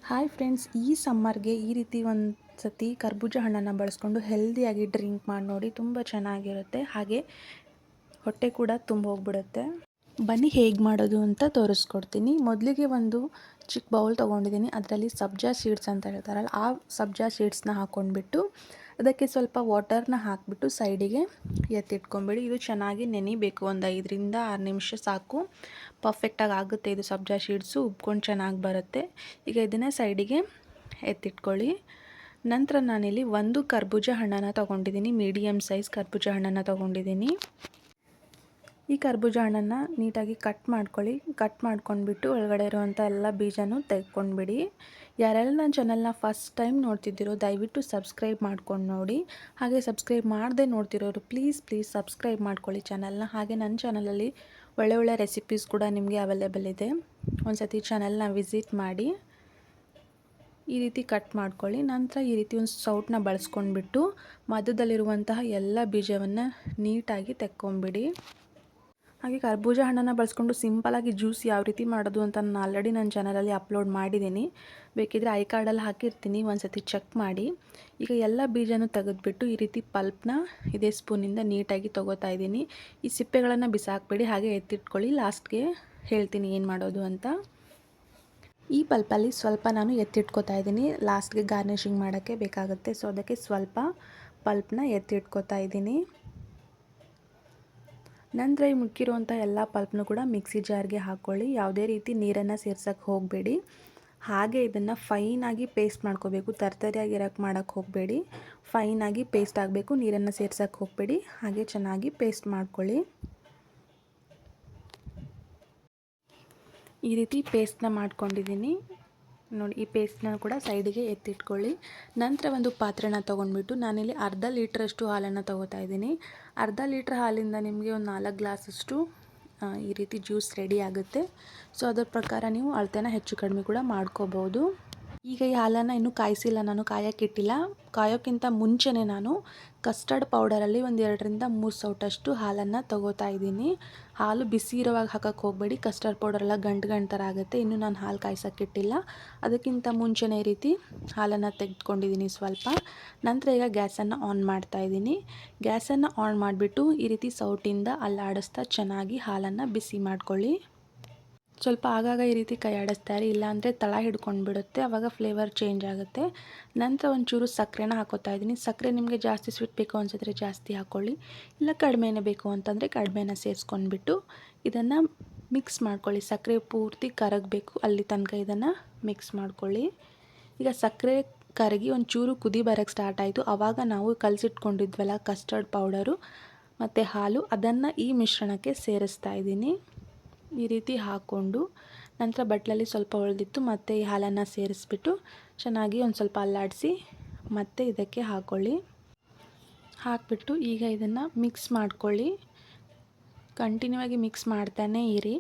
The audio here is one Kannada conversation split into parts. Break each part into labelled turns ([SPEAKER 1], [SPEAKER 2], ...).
[SPEAKER 1] ಹಾಯ್ ಫ್ರೆಂಡ್ಸ್, ಈ ಸಮ್ಮರ್ಗೆ ಈ ರೀತಿ ಒಂದು ಸತಿ ಕರ್ಬೂಜ ಹಣ್ಣನ್ನು ಬಳಸ್ಕೊಂಡು ಹೆಲ್ದಿಯಾಗಿ ಡ್ರಿಂಕ್ ಮಾಡಿ ನೋಡಿ. ತುಂಬ ಚೆನ್ನಾಗಿರುತ್ತೆ, ಹಾಗೆ ಹೊಟ್ಟೆ ಕೂಡ ತುಂಬ ಹೋಗ್ಬಿಡುತ್ತೆ. ಬನ್ನಿ ಹೇಗೆ ಮಾಡೋದು ಅಂತ ತೋರಿಸ್ಕೊಡ್ತೀನಿ. ಮೊದಲಿಗೆ ಒಂದು ಚಿಕ್ಕ ಬೌಲ್ ತೊಗೊಂಡಿದ್ದೀನಿ. ಅದರಲ್ಲಿ ಸಬ್ಜಾ ಸೀಡ್ಸ್ ಅಂತ ಹೇಳ್ತಾರಲ್ಲ, ಆ ಸಬ್ಜಾ ಸೀಡ್ಸ್ನ ಹಾಕ್ಕೊಂಡ್ಬಿಟ್ಟು ಅದಕ್ಕೆ ಸ್ವಲ್ಪ ವಾಟರ್ನ ಹಾಕಿಬಿಟ್ಟು ಸೈಡಿಗೆ ಎತ್ತಿಟ್ಕೊಂಬಿಡಿ. ಇದು ಚೆನ್ನಾಗಿ ನೆನಿಬೇಕು, ಒಂದು 5 ರಿಂದ 6 ನಿಮಿಷ ಸಾಕು. ಪರ್ಫೆಕ್ಟಾಗಿ ಆಗುತ್ತೆ ಇದು. ಸಬ್ಜಾ ಸೀಡ್ಸು ಉಬ್ಕೊಂಡು ಚೆನ್ನಾಗಿ ಬರುತ್ತೆ. ಈಗ ಇದನ್ನು ಸೈಡಿಗೆ ಎತ್ತಿಟ್ಕೊಳ್ಳಿ. ನಂತರ ನಾನಿಲ್ಲಿ ಒಂದು ಕರ್ಬೂಜ ಹಣ್ಣನ್ನು ತೊಗೊಂಡಿದ್ದೀನಿ. ಮೀಡಿಯಮ್ ಸೈಜ್ ಕರ್ಬೂಜ ಹಣ್ಣನ್ನು ತೊಗೊಂಡಿದ್ದೀನಿ. ಈ ಕರ್ಬೂಜ ಹಣ್ಣನ್ನು ನೀಟಾಗಿ ಕಟ್ ಮಾಡ್ಕೊಳ್ಳಿ. ಕಟ್ ಮಾಡ್ಕೊಂಡ್ಬಿಟ್ಟು ಒಳಗಡೆ ಇರುವಂಥ ಎಲ್ಲ ಬೀಜನೂ ತೆಗೆದುಕೊಂಡ್ಬಿಡಿ. ಯಾರೆಲ್ಲ ನನ್ನ ಚಾನಲ್ನ ಫಸ್ಟ್ ಟೈಮ್ ನೋಡ್ತಿದ್ದೀರೋ ದಯವಿಟ್ಟು ಸಬ್ಸ್ಕ್ರೈಬ್ ಮಾಡ್ಕೊಂಡು ನೋಡಿ. ಹಾಗೆ ಸಬ್ಸ್ಕ್ರೈಬ್ ಮಾಡದೆ ನೋಡ್ತಿರೋರು ಪ್ಲೀಸ್ ಸಬ್ಸ್ಕ್ರೈಬ್ ಮಾಡ್ಕೊಳ್ಳಿ ಚಾನಲ್ನ. ಹಾಗೆ ನನ್ನ ಚಾನಲಲ್ಲಿ ಒಳ್ಳೆ ರೆಸಿಪೀಸ್ ಕೂಡ ನಿಮಗೆ ಅವೈಲೇಬಲ್ ಇದೆ. ಒಂದು ಸತಿ ಚಾನಲ್ನ ವಿಸಿಟ್ ಮಾಡಿ. ಈ ರೀತಿ ಕಟ್ ಮಾಡ್ಕೊಳ್ಳಿ. ನಂತರ ಈ ರೀತಿ ಒಂದು ಸೌಟನ್ನ ಬಳಸ್ಕೊಂಡ್ಬಿಟ್ಟು ಮಧ್ಯದಲ್ಲಿರುವಂತಹ ಎಲ್ಲ ಬೀಜವನ್ನು ನೀಟಾಗಿ ತೆಕ್ಕೊಂಬಿಡಿ. ಹಾಗೆ ಕರ್ಬೂಜ ಹಣ್ಣನ್ನು ಬಳಸ್ಕೊಂಡು ಸಿಂಪಲಾಗಿ ಜ್ಯೂಸ್ ಯಾವ ರೀತಿ ಮಾಡೋದು ಅಂತ ನಾನು ಆಲ್ರೆಡಿ ನನ್ನ ಚಾನಲಲ್ಲಿ ಅಪ್ಲೋಡ್ ಮಾಡಿದ್ದೀನಿ. ಬೇಕಿದ್ದರೆ ಐ ಕಾರ್ಡಲ್ಲಿ ಹಾಕಿರ್ತೀನಿ, ಒಂದು ಸತಿ ಚೆಕ್ ಮಾಡಿ. ಈಗ ಎಲ್ಲ ಬೀಜನೂ ತೆಗೆದುಬಿಟ್ಟು ಈ ರೀತಿ ಪಲ್ಪ್ನ ಇದೇ ಸ್ಪೂನಿಂದ ನೀಟಾಗಿ ತೊಗೋತಾ ಇದ್ದೀನಿ. ಈ ಸಿಪ್ಪೆಗಳನ್ನು ಬಿಸಾಕಬೇಡಿ, ಹಾಗೆ ಎತ್ತಿಟ್ಕೊಳ್ಳಿ. ಲಾಸ್ಟ್ಗೆ ಹೇಳ್ತೀನಿ ಏನು ಮಾಡೋದು ಅಂತ. ಈ ಪಲ್ಪಲ್ಲಿ ಸ್ವಲ್ಪ ನಾನು ಎತ್ತಿಟ್ಕೋತಾ ಇದ್ದೀನಿ. ಲಾಸ್ಟ್ಗೆ ಗಾರ್ನಿಷಿಂಗ್ ಮಾಡೋಕ್ಕೆ ಬೇಕಾಗುತ್ತೆ. ಸೊ ಅದಕ್ಕೆ ಸ್ವಲ್ಪ ಪಲ್ಪ್ನ ಎತ್ತಿಟ್ಕೋತಾ ಇದ್ದೀನಿ. ನಂತರ ಈ ಮುಕ್ಕಿರುವಂಥ ಎಲ್ಲ ಪಲ್ಪ್ನು ಕೂಡ ಮಿಕ್ಸಿ ಜಾರ್ಗೆ ಹಾಕ್ಕೊಳ್ಳಿ. ಯಾವುದೇ ರೀತಿ ನೀರನ್ನು ಸೇರ್ಸೋಕ್ಕೆ ಹೋಗಬೇಡಿ. ಹಾಗೆ ಇದನ್ನು ಫೈನಾಗಿ ಪೇಸ್ಟ್ ಮಾಡ್ಕೋಬೇಕು. ತರ್ತರಿಯಾಗಿ ಮಾಡೋಕ್ಕೆ ಹೋಗಬೇಡಿ. ಫೈನಾಗಿ ಪೇಸ್ಟ್ ಆಗಬೇಕು. ನೀರನ್ನು ಸೇರ್ಸೋಕ್ಕೆ ಹೋಗಬೇಡಿ. ಹಾಗೆ ಚೆನ್ನಾಗಿ ಪೇಸ್ಟ್ ಮಾಡ್ಕೊಳ್ಳಿ. ಈ ರೀತಿ ಪೇಸ್ಟ್ನ ಮಾಡ್ಕೊಂಡಿದ್ದೀನಿ ನೋಡಿ. ಈ ಪೇಸ್ಟ್ನ ಕೂಡ ಸೈಡಿಗೆ ಎತ್ತಿಟ್ಕೊಳ್ಳಿ. ನಂತರ ಒಂದು ಪಾತ್ರೆನ ತೊಗೊಂಡ್ಬಿಟ್ಟು ನಾನಿಲ್ಲಿ ಅರ್ಧ ಲೀಟ್ರಷ್ಟು ಹಾಲನ್ನು ತೊಗೋತಾ ಇದ್ದೀನಿ. ಅರ್ಧ ಲೀಟ್ರ್ ಹಾಲಿಂದ ನಿಮಗೆ ಒಂದು 4 ಗ್ಲಾಸಷ್ಟು ಈ ರೀತಿ ಜ್ಯೂಸ್ ರೆಡಿ ಆಗುತ್ತೆ. ಸೊ ಅದರ ಪ್ರಕಾರ ನೀವು ಅಳತೆನ ಹೆಚ್ಚು ಕಡಿಮೆ ಕೂಡ ಮಾಡ್ಕೋಬೋದು. ಈಗ ಈ ಹಾಲನ್ನು ಇನ್ನೂ ಕಾಯಿಸಿಲ್ಲ, ನಾನು ಕಾಯೋಕ್ಕಿಟ್ಟಿಲ್ಲ. ಕಾಯೋಕ್ಕಿಂತ ಮುಂಚೆನೇ ನಾನು ಕಸ್ಟರ್ಡ್ ಪೌಡರಲ್ಲಿ ಒಂದು 2 ರಿಂದ 3 ಸೌಟಷ್ಟು ಹಾಲನ್ನು ತೊಗೋತಾ ಇದ್ದೀನಿ. ಹಾಲು ಬಿಸಿ ಇರುವಾಗ ಹಾಕೋಕ್ಕೆ ಹೋಗಬೇಡಿ, ಕಸ್ಟರ್ಡ್ ಪೌಡರೆಲ್ಲ ಗಂಟು ಥರ ಆಗುತ್ತೆ. ಇನ್ನೂ ನಾನು ಹಾಲು ಕಾಯಿಸೋಕ್ಕಿಟ್ಟಿಲ್ಲ. ಅದಕ್ಕಿಂತ ಮುಂಚೆನೇ ಈ ರೀತಿ ಹಾಲನ್ನು ತೆಗೆದುಕೊಂಡಿದ್ದೀನಿ ಸ್ವಲ್ಪ. ನಂತರ ಈಗ ಗ್ಯಾಸನ್ನು ಆನ್ ಮಾಡ್ತಾ ಇದ್ದೀನಿ. ಗ್ಯಾಸನ್ನು ಆನ್ ಮಾಡಿಬಿಟ್ಟು ಈ ರೀತಿ ಸೌಟಿಂದ ಅಲ್ಲಾಡಿಸ್ತಾ ಚೆನ್ನಾಗಿ ಹಾಲನ್ನು ಬಿಸಿ ಮಾಡ್ಕೊಳ್ಳಿ. ಸ್ವಲ್ಪ ಆಗಾಗ ಈ ರೀತಿ ಕೈ ಆಡಿಸ್ತಾ ಇರಿ, ಇಲ್ಲಾಂದರೆ ತಳ ಹಿಡ್ಕೊಂಡು ಬಿಡುತ್ತೆ, ಆವಾಗ ಫ್ಲೇವರ್ ಚೇಂಜ್ ಆಗುತ್ತೆ. ನಂತರ ಒಂಚೂರು ಸಕ್ಕರೆನ ಹಾಕೋತಾ ಇದ್ದೀನಿ. ಸಕ್ಕರೆ ನಿಮಗೆ ಜಾಸ್ತಿ ಸ್ವೀಟ್ ಬೇಕು ಅನಿಸಿದ್ರೆ ಜಾಸ್ತಿ ಹಾಕ್ಕೊಳ್ಳಿ, ಇಲ್ಲ ಕಡಿಮೆನೇ ಬೇಕು ಅಂತಂದರೆ ಕಡಿಮೆನ ಸೇರಿಸ್ಕೊಂಡ್ಬಿಟ್ಟು ಇದನ್ನು ಮಿಕ್ಸ್ ಮಾಡ್ಕೊಳ್ಳಿ. ಸಕ್ಕರೆ ಪೂರ್ತಿ ಕರಗಬೇಕು, ಅಲ್ಲಿ ತನಕ ಇದನ್ನು ಮಿಕ್ಸ್ ಮಾಡ್ಕೊಳ್ಳಿ. ಈಗ ಸಕ್ಕರೆ ಕರಗಿ ಒಂಚೂರು ಕುದಿ ಬರೋಕ್ಕೆ ಸ್ಟಾರ್ಟ್ ಆಯಿತು. ಆವಾಗ ನಾವು ಕಲಸಿಟ್ಕೊಂಡಿದ್ವಲ್ಲ ಕಸ್ಟರ್ಡ್ ಪೌಡರು ಮತ್ತು ಹಾಲು, ಅದನ್ನು ಈ ಮಿಶ್ರಣಕ್ಕೆ ಸೇರಿಸ್ತಾ ಇದ್ದೀನಿ. ಈ ರೀತಿ ಹಾಕ್ಕೊಂಡು ನಂತರ ಬಟ್ಲಲ್ಲಿ ಸ್ವಲ್ಪ ಉಳಿದಿತ್ತು, ಮತ್ತು ಈ ಹಾಲನ್ನು ಸೇರಿಸ್ಬಿಟ್ಟು ಚೆನ್ನಾಗಿ ಒಂದು ಸ್ವಲ್ಪ ಅಲ್ಲಾಡಿಸಿ ಮತ್ತೆ ಇದಕ್ಕೆ ಹಾಕ್ಕೊಳ್ಳಿ. ಹಾಕಿಬಿಟ್ಟು ಈಗ ಇದನ್ನು ಮಿಕ್ಸ್ ಮಾಡ್ಕೊಳ್ಳಿ. ಕಂಟಿನ್ಯೂ ಆಗಿ ಮಿಕ್ಸ್ ಮಾಡ್ತಾನೇ ಇರಿ.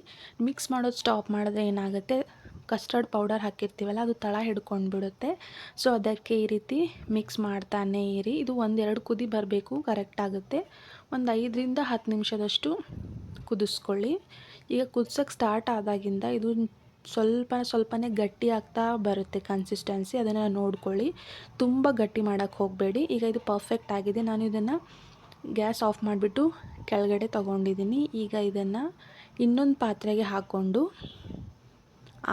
[SPEAKER 1] ಮಿಕ್ಸ್ ಮಾಡೋದು ಸ್ಟಾಪ್ ಮಾಡಿದ್ರೆ ಏನಾಗುತ್ತೆ, ಕಸ್ಟರ್ಡ್ ಪೌಡರ್ ಹಾಕಿರ್ತೀವಲ್ಲ ಅದು ತಳ ಹಿಡ್ಕೊಂಡು ಬಿಡುತ್ತೆ. ಸೊ ಅದಕ್ಕೆ ಈ ರೀತಿ ಮಿಕ್ಸ್ ಮಾಡ್ತಾನೇ ಇರಿ. ಇದು 1-2 ಕುದಿ ಬರಬೇಕು, ಕರೆಕ್ಟ್ ಆಗುತ್ತೆ. ಒಂದು 5 ರಿಂದ 10 ನಿಮಿಷದಷ್ಟು ಕುದಿಸ್ಕೊಳ್ಳಿ. ಈಗ ಕುದಿಸೋಕ್ಕೆ ಸ್ಟಾರ್ಟ್ ಆದಾಗಿಂದ ಇದು ಸ್ವಲ್ಪನೇ ಗಟ್ಟಿ ಆಗ್ತಾ ಬರುತ್ತೆ ಕನ್ಸಿಸ್ಟೆನ್ಸಿ, ಅದನ್ನು ನೋಡ್ಕೊಳ್ಳಿ. ತುಂಬ ಗಟ್ಟಿ ಮಾಡೋಕ್ಕೆ ಹೋಗಬೇಡಿ. ಈಗ ಇದು ಪರ್ಫೆಕ್ಟ್ ಆಗಿದೆ. ನಾನು ಇದನ್ನು ಗ್ಯಾಸ್ ಆಫ್ ಮಾಡಿಬಿಟ್ಟು ಕೆಳಗಡೆ ತೊಗೊಂಡಿದ್ದೀನಿ. ಈಗ ಇದನ್ನು ಇನ್ನೊಂದು ಪಾತ್ರೆಗೆ ಹಾಕ್ಕೊಂಡು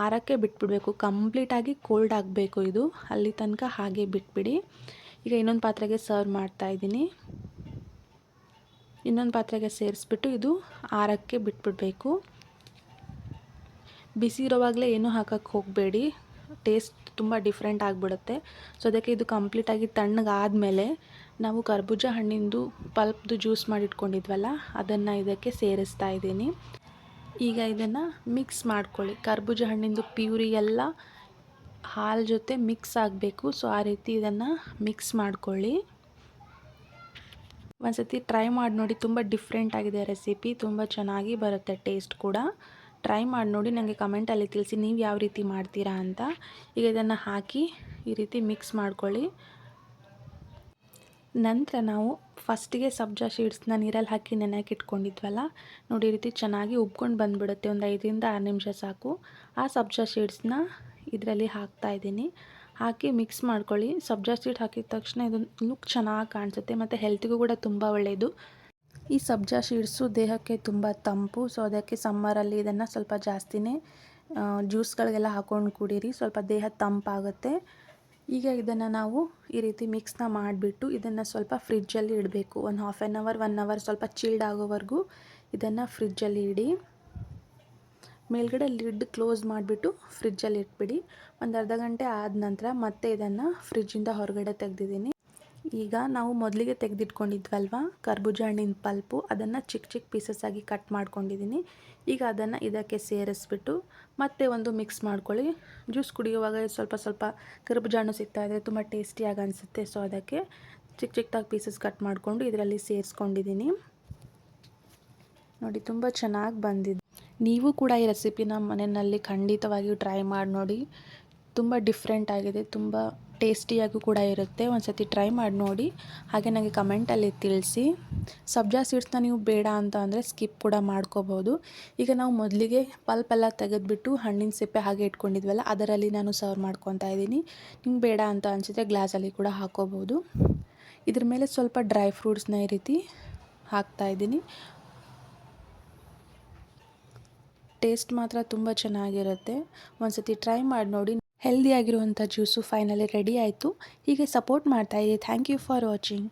[SPEAKER 1] ಆರಕ್ಕೆ ಬಿಟ್ಬಿಡಬೇಕು. ಕಂಪ್ಲೀಟಾಗಿ ಕೋಲ್ಡ್ ಆಗಬೇಕು ಇದು, ಅಲ್ಲಿ ತನಕ ಹಾಗೆ ಬಿಟ್ಬಿಡಿ. ಈಗ ಇನ್ನೊಂದು ಪಾತ್ರೆಗೆ ಸರ್ವ್ ಮಾಡ್ತಾಯಿದ್ದೀನಿ. ಇನ್ನೊಂದು ಪಾತ್ರೆಗೆ ಸೇರಿಸ್ಬಿಟ್ಟು ಇದು ಆರಕ್ಕೆ ಬಿಟ್ಬಿಡಬೇಕು. ಬಿಸಿ ಇರೋವಾಗಲೇ ಏನೂ ಹಾಕೋಕ್ಕೆ ಹೋಗಬೇಡಿ, ಟೇಸ್ಟ್ ತುಂಬ ಡಿಫ್ರೆಂಟ್ ಆಗಿಬಿಡುತ್ತೆ. ಸೊ ಅದಕ್ಕೆ ಇದು ಕಂಪ್ಲೀಟಾಗಿ ತಣ್ಣಗಾದಮೇಲೆ ನಾವು ಕರ್ಬೂಜ ಹಣ್ಣಿಂದು ಪಲ್ಪ್ದು ಜ್ಯೂಸ್ ಮಾಡಿಟ್ಕೊಂಡಿದ್ವಲ್ಲ ಅದನ್ನು ಇದಕ್ಕೆ ಸೇರಿಸ್ತಾ ಇದ್ದೀನಿ. ಈಗ ಇದನ್ನು ಮಿಕ್ಸ್ ಮಾಡ್ಕೊಳ್ಳಿ. ಕರ್ಬೂಜ ಹಣ್ಣಿಂದು ಪ್ಯೂರಿ ಎಲ್ಲ ಹಾಲು ಜೊತೆ ಮಿಕ್ಸ್ ಆಗಬೇಕು. ಸೊ ಆ ರೀತಿ ಇದನ್ನು ಮಿಕ್ಸ್ ಮಾಡ್ಕೊಳ್ಳಿ. ಒಂದು ಸತಿ ಟ್ರೈ ಮಾಡಿ ನೋಡಿ, ತುಂಬ ಡಿಫ್ರೆಂಟ್ ಆಗಿದೆ ರೆಸಿಪಿ, ತುಂಬ ಚೆನ್ನಾಗಿ ಬರುತ್ತೆ ಟೇಸ್ಟ್ ಕೂಡ. ಟ್ರೈ ಮಾಡಿ ನೋಡಿ, ನನಗೆ ಕಮೆಂಟಲ್ಲಿ ತಿಳಿಸಿ ನೀವು ಯಾವ ರೀತಿ ಮಾಡ್ತೀರಾ ಅಂತ. ಈಗ ಇದನ್ನು ಹಾಕಿ ಈ ರೀತಿ ಮಿಕ್ಸ್ ಮಾಡ್ಕೊಳ್ಳಿ. ನಂತರ ನಾವು ಫಸ್ಟಿಗೆ ಸಬ್ಜಾ ಸೀಡ್ಸ್ನ ನೀರಲ್ಲಿ ಹಾಕಿ ನೆನೆಯಕ್ಕೆ ಇಟ್ಕೊಂಡಿದ್ವಲ್ಲ ನೋಡಿ, ಈ ರೀತಿ ಚೆನ್ನಾಗಿ ಉಬ್ಕೊಂಡು ಬಂದುಬಿಡುತ್ತೆ. ಒಂದು 5 ರಿಂದ 6 ನಿಮಿಷ ಸಾಕು. ಆ ಸಬ್ಜಾ ಸೀಡ್ಸ್ನ ಇದರಲ್ಲಿ ಹಾಕ್ತಾಯಿದ್ದೀನಿ. ಹಾಕಿ ಮಿಕ್ಸ್ ಮಾಡ್ಕೊಳ್ಳಿ. ಸಬ್ಜಾ ಸೀಡ್ ಹಾಕಿದ ತಕ್ಷಣ ಇದು ಲುಕ್ ಚೆನ್ನಾಗಿ ಕಾಣಿಸುತ್ತೆ ಮತ್ತು ಹೆಲ್ತಿಗೂ ಕೂಡ ತುಂಬ ಒಳ್ಳೆಯದು. ಈ ಸಬ್ಜಾ ಸೀಡ್ಸು ದೇಹಕ್ಕೆ ತುಂಬ ತಂಪು. ಸೊ ಅದಕ್ಕೆ ಸಮ್ಮರಲ್ಲಿ ಇದನ್ನು ಸ್ವಲ್ಪ ಜಾಸ್ತಿನೇ ಜ್ಯೂಸ್ಗಳಿಗೆಲ್ಲ ಹಾಕ್ಕೊಂಡು ಕುಡೀರಿ. ಸ್ವಲ್ಪ ದೇಹ ತಂಪಾಗುತ್ತೆ. ಈಗ ಇದನ್ನು ನಾವು ಈ ರೀತಿ ಮಿಕ್ಸ್ನ ಮಾಡಿಬಿಟ್ಟು ಇದನ್ನು ಸ್ವಲ್ಪ ಫ್ರಿಜ್ಜಲ್ಲಿ ಇಡಬೇಕು. ಒಂದು ಹಾಫ್ ಆನ್ ಅವರ್ 1 ಅವರ್ ಸ್ವಲ್ಪ ಚಿಲ್ಡ್ ಆಗೋವರೆಗೂ ಇದನ್ನು ಫ್ರಿಜ್ಜಲ್ಲಿ ಇಡಿ. ಮೇಲ್ಗಡೆ ಲಿಡ್ ಕ್ಲೋಸ್ ಮಾಡಿಬಿಟ್ಟು ಫ್ರಿಜ್ಜಲ್ಲಿ ಇಟ್ಬಿಡಿ. ಒಂದು ಅರ್ಧ ಗಂಟೆ ಆದ ನಂತರ ಮತ್ತೆ ಇದನ್ನು ಫ್ರಿಜ್ಜಿಂದ ಹೊರಗಡೆ ತೆಗೆದಿದ್ದೀನಿ. ಈಗ ನಾವು ಮೊದಲಿಗೆ ತೆಗೆದಿಟ್ಕೊಂಡಿದ್ವಲ್ವ ಕರ್ಬೂಜ ಹಣ್ಣಿನ ಪಲ್ಪು, ಅದನ್ನು ಚಿಕ್ಕ ಚಿಕ್ಕ ಪೀಸಸ್ ಆಗಿ ಕಟ್ ಮಾಡ್ಕೊಂಡಿದ್ದೀನಿ. ಈಗ ಅದನ್ನು ಇದಕ್ಕೆ ಸೇರಿಸ್ಬಿಟ್ಟು ಮತ್ತೆ ಒಂದು ಮಿಕ್ಸ್ ಮಾಡ್ಕೊಳ್ಳಿ. ಜ್ಯೂಸ್ ಕುಡಿಯುವಾಗ ಸ್ವಲ್ಪ ಸ್ವಲ್ಪ ಕರ್ಬೂಜ ಹಣ್ಣು ಸಿಗ್ತಾಯಿದ್ರೆ ತುಂಬ ಟೇಸ್ಟಿಯಾಗಿ ಅನಿಸುತ್ತೆ. ಸೊ ಅದಕ್ಕೆ ಚಿಕ್ಕ ಚಿಕ್ಕದಾಗಿ ಪೀಸಸ್ ಕಟ್ ಮಾಡಿಕೊಂಡು ಇದರಲ್ಲಿ ಸೇರಿಸ್ಕೊಂಡಿದ್ದೀನಿ. ನೋಡಿ ತುಂಬ ಚೆನ್ನಾಗಿ ಬಂದಿದೆ. ನೀವು ಕೂಡ ಈ ರೆಸಿಪಿನ ಮನೆಯಲ್ಲಿ ಖಂಡಿತವಾಗಿಯೂ ಟ್ರೈ ಮಾಡಿ ನೋಡಿ. ತುಂಬ ಡಿಫ್ರೆಂಟ್ ಆಗಿದೆ, ತುಂಬ ಟೇಸ್ಟಿಯಾಗೂ ಕೂಡ ಇರುತ್ತೆ. ಒಂದು ಸತಿ ಟ್ರೈ ಮಾಡಿ ನೋಡಿ. ಹಾಗೆ ನನಗೆ ಕಮೆಂಟಲ್ಲಿ ತಿಳಿಸಿ. ಸಬ್ಜಾ ಸೀಡ್ಸ್ನ ನೀವು ಬೇಡ ಅಂತ ಅಂದರೆ ಸ್ಕಿಪ್ ಕೂಡ ಮಾಡ್ಕೋಬೋದು. ಈಗ ನಾವು ಮೊದಲಿಗೆ ಪಲ್ಪೆಲ್ಲ ತೆಗೆದುಬಿಟ್ಟು ಹಣ್ಣಿನ ಸಿಪ್ಪೆ ಹಾಗೆ ಇಟ್ಕೊಂಡಿದ್ವಲ್ಲ, ಅದರಲ್ಲಿ ನಾನು ಸರ್ವ್ ಮಾಡ್ಕೊತಾ ಇದ್ದೀನಿ. ನಿಮ್ಗೆ ಬೇಡ ಅಂತ ಅನಿಸಿದ್ರೆ ಗ್ಲಾಸಲ್ಲಿ ಕೂಡ ಹಾಕೋಬೋದು. ಇದ್ರ ಮೇಲೆ ಸ್ವಲ್ಪ ಡ್ರೈ ಫ್ರೂಟ್ಸ್ನ ಈ ರೀತಿ ಹಾಕ್ತಾಯಿದ್ದೀನಿ. ಟೇಸ್ಟ್ ಮಾತ್ರ ತುಂಬ ಚೆನ್ನಾಗಿರುತ್ತೆ. ಒಂದು ಸತಿ ಟ್ರೈ ಮಾಡಿ ನೋಡಿ. ಹೆಲ್ದಿಯಾಗಿರುವಂಥ ಜ್ಯೂಸು ಫೈನಲಿ ರೆಡಿ ಆಯಿತು. ಹೀಗೆ ಸಪೋರ್ಟ್ ಮಾಡ್ತಾಯಿರಿ. Thank you for watching.